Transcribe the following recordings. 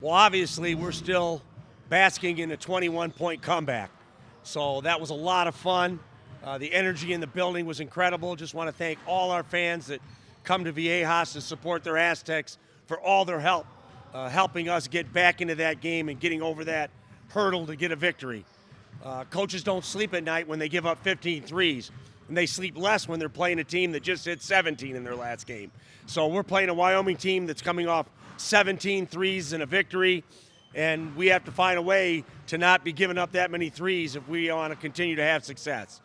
Well, obviously, we're still basking in a 21-point comeback. So that was a lot of fun. The energy in the building was incredible. Just want to thank all our fans that come to Viejas to support their Aztecs for all their help, helping us get back into that game and getting over that hurdle to get a victory. Coaches don't sleep at night when they give up 15 threes, and they sleep less when they're playing a team that just hit 17 in their last game. So we're playing a Wyoming team that's coming off 17 threes and a victory, and we have to find a way to not be giving up that many threes if we want to continue to have success.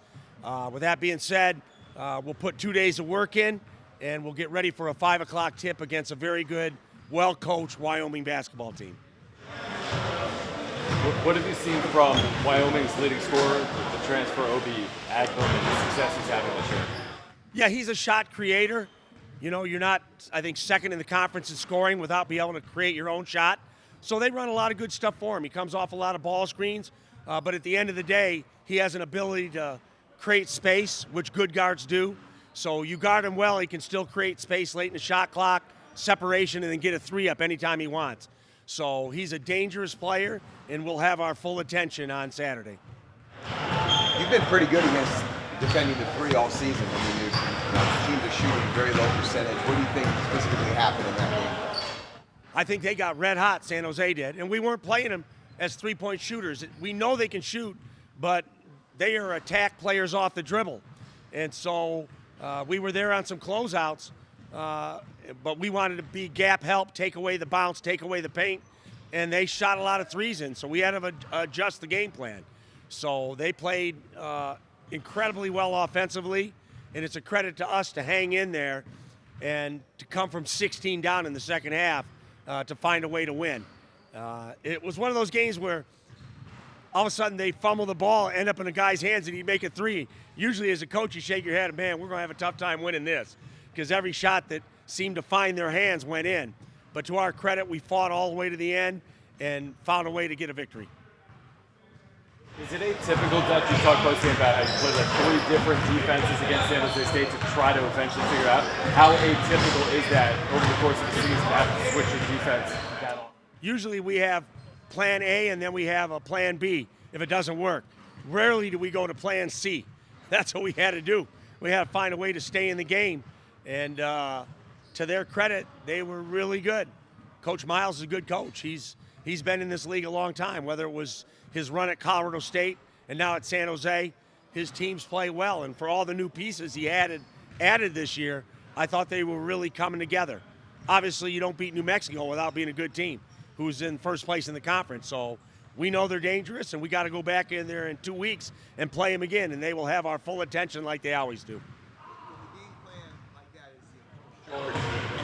With that being said, we'll put 2 days of work in, and we'll get ready for a 5 o'clock tip against a very good, well-coached Wyoming basketball team. What have you seen from Wyoming's leading scorer, the transfer Obi Agnew, and the success he's having this year? Yeah, he's a shot creator. You know, you're not, I think, second in the conference in scoring without being able to create your own shot. So they run a lot of good stuff for him. He comes off a lot of ball screens, but at the end of the day, he has an ability to create space, which good guards do. So you guard him well, he can still create space late in the shot clock, separation, and then get a three up anytime he wants. So he's a dangerous player, and we'll have our full attention on Saturday. You've been pretty good against defending the three all season. I mean, the teams are shooting very low percentage. What do you think specifically happened in that game? I think they got red hot, San Jose did, and we weren't playing them as three-point shooters. We know they can shoot, but they are attack players off the dribble. And so we were there on some closeouts, but we wanted to be gap help, take away the bounce, take away the paint, and they shot a lot of threes in, so we had to adjust the game plan. So they played incredibly well offensively, and it's a credit to us to hang in there and to come from 16 down in the second half to find a way to win. It was one of those games where all of a sudden they fumble the ball, end up in a guy's hands, and he'd make a three. Usually as a coach, you shake your head, and man, we're going to have a tough time winning this, because every shot that seemed to find their hands went in. But to our credit, we fought all the way to the end and found a way to get a victory. Is it atypical that you talk postgame about how you played like 3 different defenses against San Jose State to try to eventually figure out how atypical is that over the course of the season to have to switch your defense that often? Usually we have plan A and then we have a plan B if it doesn't work. Rarely do we go to plan C. That's what we had to do. We had to find a way to stay in the game. And to their credit, they were really good. Coach Miles is a good coach. He's been in this league a long time, whether it was his run at Colorado State and now at San Jose. His teams play well, and for all the new pieces he added this year, I thought they were really coming together. Obviously, you don't beat New Mexico without being a good team who's in first place in the conference. So we know they're dangerous, and we got to go back in there in 2 weeks and play them again, and they will have our full attention like they always do.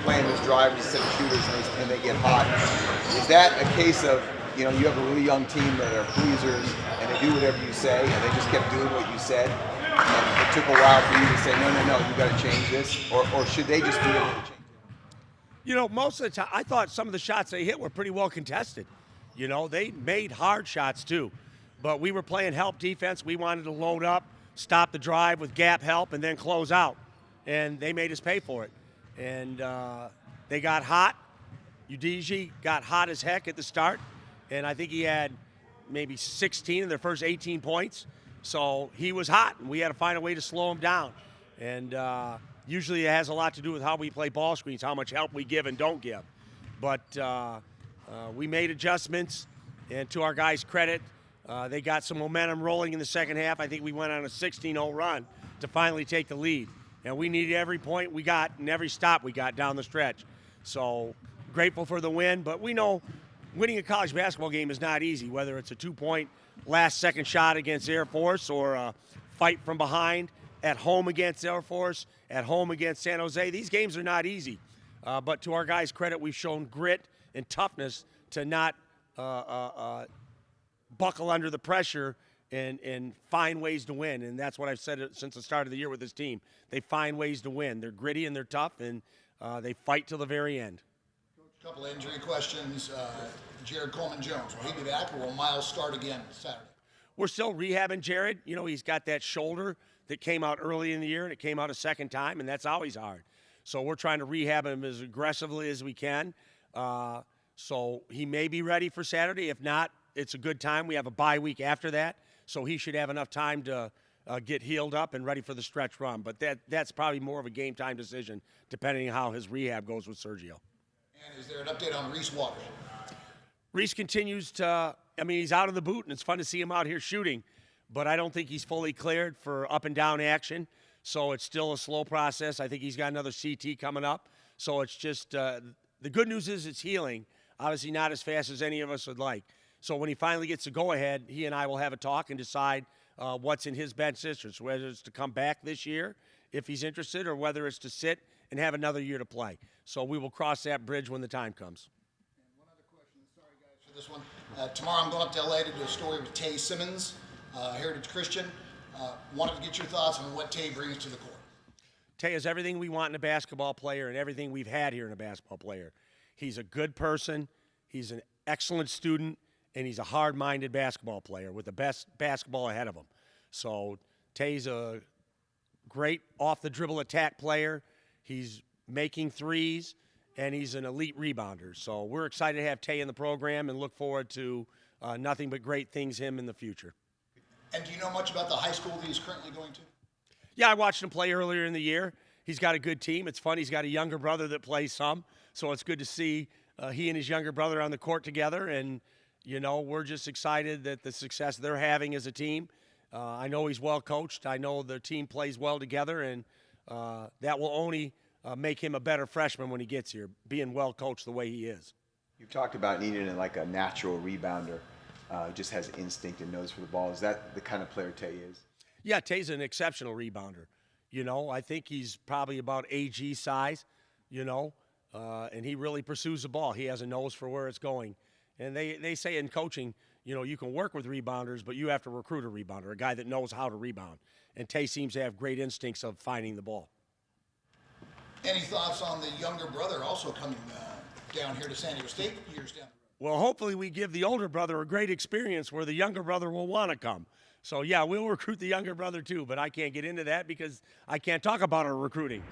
Playing those drivers instead of shooters and they get hot. Is that a case of, you know, you have a really young team that are pleasers and they do whatever you say and they just kept doing what you said, and it took a while for you to say, no, you got to change this? Or should they just be able to change it? You know, most of the time, I thought some of the shots they hit were pretty well contested. You know, they made hard shots too. But we were playing help defense. We wanted to load up, stop the drive with gap help, and then close out. And they made us pay for it. And they got hot. Udigi got hot as heck at the start. And I think he had maybe 16 in their first 18 points. So he was hot, and we had to find a way to slow him down. And usually it has a lot to do with how we play ball screens, how much help we give and don't give. But we made adjustments, and to our guys' credit, they got some momentum rolling in the second half. I think we went on a 16-0 run to finally take the lead. And we needed every point we got and every stop we got down the stretch. So grateful for the win, but we know winning a college basketball game is not easy, whether it's a 2-point last-second shot against Air Force or a fight from behind at home against Air Force, at home against San Jose. These games are not easy, but to our guys' credit, we've shown grit and toughness to not buckle under the pressure and find ways to win. And that's what I've said since the start of the year with this team. They find ways to win. They're gritty and they're tough, and they fight till the very end. A couple of injury questions. Jared Coleman-Jones, will he be back, or will Miles start again Saturday? We're still rehabbing Jared. You know, he's got that shoulder that came out early in the year, and it came out a second time, and that's always hard. So we're trying to rehab him as aggressively as we can. So he may be ready for Saturday. If not, it's a good time. We have a bye week after that, so he should have enough time to get healed up and ready for the stretch run. But that's probably more of a game time decision, depending on how his rehab goes with Sergio. And is there an update on Reese Waters? Reese continues to, I mean, he's out of the boot, and it's fun to see him out here shooting, but I don't think he's fully cleared for up and down action, so it's still a slow process. I think he's got another CT coming up, so it's just, the good news is it's healing, obviously not as fast as any of us would like. So when he finally gets the go-ahead, he and I will have a talk and decide what's in his best interest, whether it's to come back this year if he's interested or whether it's to sit and have another year to play. So we will cross that bridge when the time comes. And one other question. Sorry, guys, for this one. Tomorrow I'm going up to LA to do a story with Tay Simmons, Heritage Christian. Wanted to get your thoughts on what Tay brings to the court. Tay is everything we want in a basketball player and everything we've had here in a basketball player. He's a good person. He's an excellent student. And he's a hard-minded basketball player with the best basketball ahead of him. So Tay's a great off-the-dribble attack player. He's making threes, and he's an elite rebounder. So we're excited to have Tay in the program and look forward to nothing but great things him in the future. And do you know much about the high school that he's currently going to? Yeah, I watched him play earlier in the year. He's got a good team. It's fun. He's got a younger brother that plays some, so it's good to see he and his younger brother on the court together. And you know, we're just excited that the success they're having as a team. I know he's well coached. I know the team plays well together, and that will only make him a better freshman when he gets here, being well coached the way he is. You've talked about needing like a natural rebounder, just has instinct and nose for the ball. Is that the kind of player Tay is? Yeah, Tay's an exceptional rebounder. You know, I think he's probably about AG size, you know, and he really pursues the ball. He has a nose for where it's going. And they say in coaching, you know, you can work with rebounders, but you have to recruit a rebounder, a guy that knows how to rebound. And Tay seems to have great instincts of finding the ball. Any thoughts on the younger brother also coming down here to San Diego State years down the road? Well, hopefully we give the older brother a great experience where the younger brother will want to come. So, yeah, we'll recruit the younger brother too, but I can't get into that because I can't talk about our recruiting.